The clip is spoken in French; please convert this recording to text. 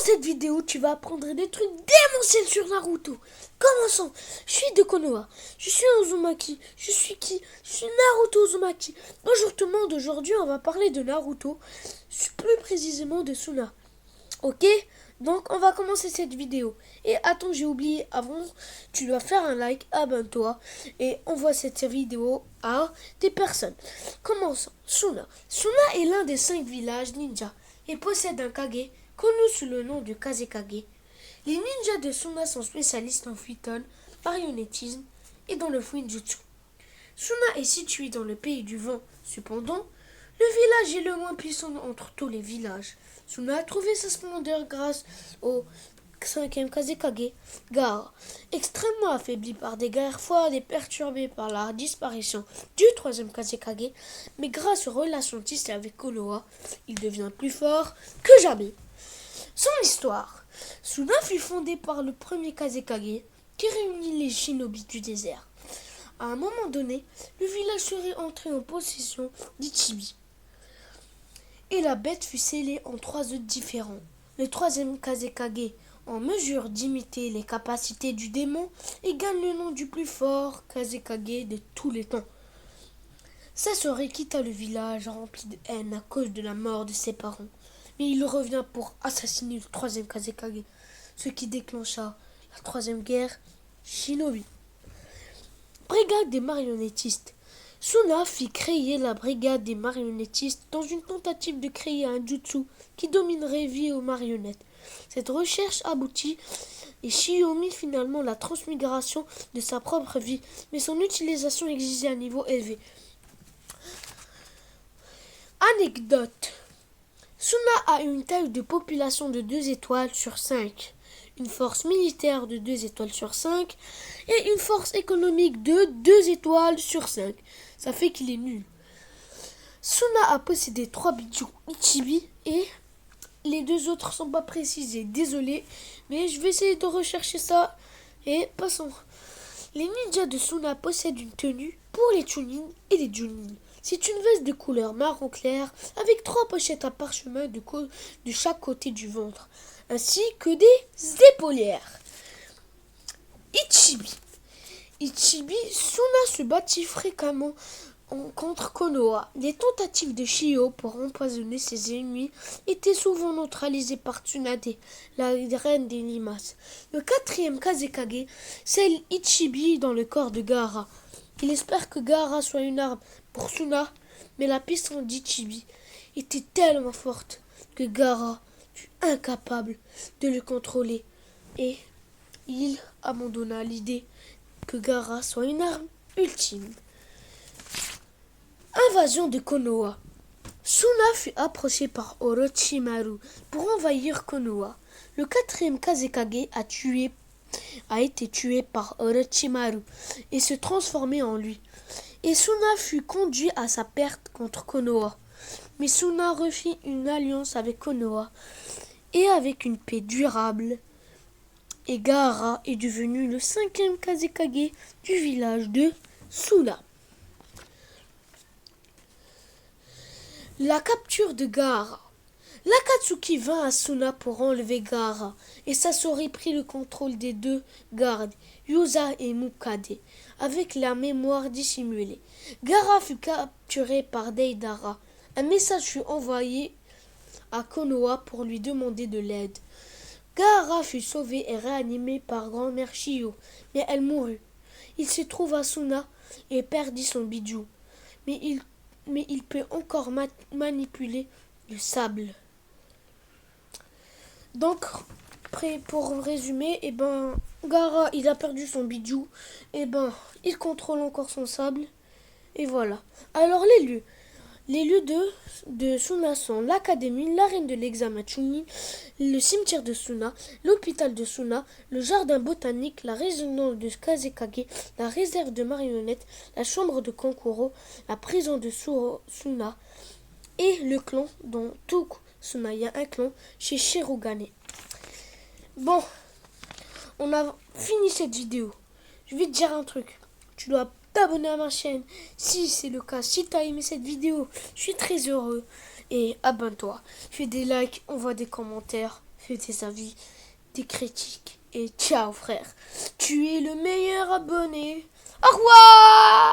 cette vidéo, tu vas apprendre des trucs démentiels sur Naruto. Commençons. Je suis de Konoha. Je suis Uzumaki. Je suis qui? Je suis Naruto Uzumaki. Bonjour tout le monde. Aujourd'hui, on va parler de Naruto. Plus précisément de Suna. Ok? Donc, on va commencer cette vidéo. Et attends, j'ai oublié avant. Tu dois faire un like, abonne-toi. Et envoie cette vidéo à des personnes. Commençons. Suna. Suna est l'un des 5 villages ninja. Et possède un Kage, connu sous le nom de Kazekage. Les ninjas de Suna sont spécialistes en fuiton, marionnettisme et dans le fuinjutsu. Suna est situé dans le pays du vent. Cependant, le village est le moins puissant entre tous les villages. Suna a trouvé sa splendeur grâce au 5e Kazekage, Gaara. Extrêmement affaibli par des guerres froides et perturbé par la disparition du 3e Kazekage, mais grâce aux relations tissées avec Konoha, il devient plus fort que jamais. Son histoire. Suna fut fondé par le premier Kazekage qui réunit les shinobi du désert. À un moment donné, le village serait entré en possession d'Ichibi. Et la bête fut scellée en 3 œufs différents. Le 3e Kazekage, en mesure d'imiter les capacités du démon, et gagne le nom du plus fort Kazekage de tous les temps. Sasori quitta le village rempli de haine à cause de la mort de ses parents. Mais il revient pour assassiner le 3e Kazekage, ce qui déclencha la 3e guerre shinobi. Brigade des marionnettistes. Suna fit créer la brigade des marionnettistes dans une tentative de créer un jutsu qui dominerait vie aux marionnettes. Cette recherche aboutit et Shio mit finalement la transmigration de sa propre vie, mais son utilisation exigeait un niveau élevé. Anecdote. Suna a une taille de population de 2 étoiles sur 5, une force militaire de 2 étoiles sur 5 et une force économique de 2 étoiles sur 5. Ça fait qu'il est nul. Suna a possédé 3 bijoux Ichibi et les 2 autres sont pas précisés. Désolé, mais je vais essayer de rechercher ça. Et passons. Les ninjas de Suna possèdent une tenue pour les Chunin et les Junin. C'est une veste de couleur marron clair avec 3 pochettes à parchemin de chaque côté du ventre, ainsi que des épaulières. Ichibi. Suna se battit fréquemment contre Konoha. Les tentatives de Shio pour empoisonner ses ennemis étaient souvent neutralisées par Tsunade, la reine des limaces. Le 4e Kazekage scelle Ichibi dans le corps de Gaara. Il espère que Gaara soit une arme pour Suna, mais la puissance d'Ichibi était tellement forte que Gaara fut incapable de le contrôler et il abandonna l'idée que Gaara soit une arme ultime. Invasion de Konoha. Suna fut approché par Orochimaru pour envahir Konoha. Le 4e Kazekage a été tué par Orochimaru et se transformé en lui. Et Suna fut conduit à sa perte contre Konoha. Mais Suna refit une alliance avec Konoha et avec une paix durable. Et Gaara est devenu le 5e Kazekage du village de Suna. La capture de Gaara. L'Akatsuki vint à Suna pour enlever Gaara, et Sasori prit le contrôle des 2 gardes, Yusa et Mukade, avec la mémoire dissimulée. Gaara fut capturé par Deidara. Un message fut envoyé à Konoha pour lui demander de l'aide. Gaara fut sauvé et réanimé par grand-mère Shio, mais elle mourut. Il se trouva à Suna et perdit son bijou, mais il peut encore manipuler le sable. Donc, pour résumer, Gaara, il a perdu son bijou, il contrôle encore son sable, et voilà. Alors, les lieux. Les lieux de Suna sont l'académie, l'arène de l'examen Chunin, le cimetière de Suna, l'hôpital de Suna, le jardin botanique, la résidence de Kazekage, la réserve de marionnettes, la chambre de Kankuro, la prison de Suna et le clan dans tout Suna. Il y a un clan chez Shirogane. Bon, on a fini cette vidéo. Je vais te dire un truc. Tu dois t'abonner à ma chaîne si c'est le cas. Si tu as aimé cette vidéo, je suis très heureux. Et abonne-toi. Fais des likes, envoie des commentaires. Fais tes avis, des critiques. Et ciao frère. Tu es le meilleur abonné. Au revoir!